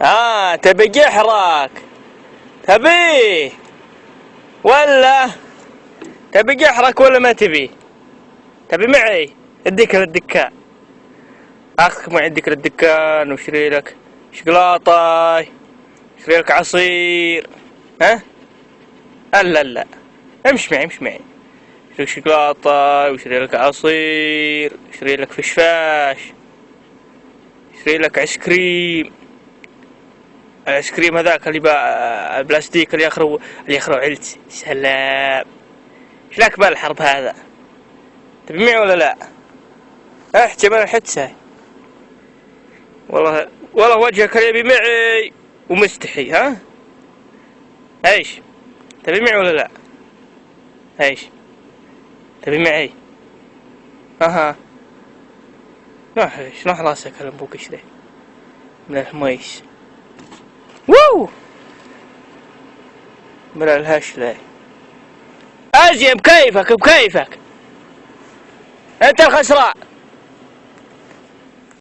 تبي جحرك؟ تبيه ولا تبي جحرك ولا ما تبي؟ تبي معي اديك للدكان، اخذك معي اديك للدكان واشتري لك شوكولاتة، اشتري لك عصير. ها؟ لا امشي معي اشتري لك شوكولاتة واشتري لك عصير، اشتري لك فشفاش، اشتري لك ايس كريم. الايس كريم هذاك اللي البلاستيك اللي يخرو عيلتي. سلام. ايش لك بالحرب هذا؟ تبي معي ولا لا؟ احكي من الحدسة. والله وجهك يبي معي ومستحي. ها؟ ايش؟ تبي معي ولا لا؟ ايش؟ تبي معي؟ اها. شلون راسك الانبوك كذا من الحميس؟ ووو من الهشلة. اجي بكيفك انت الخسران.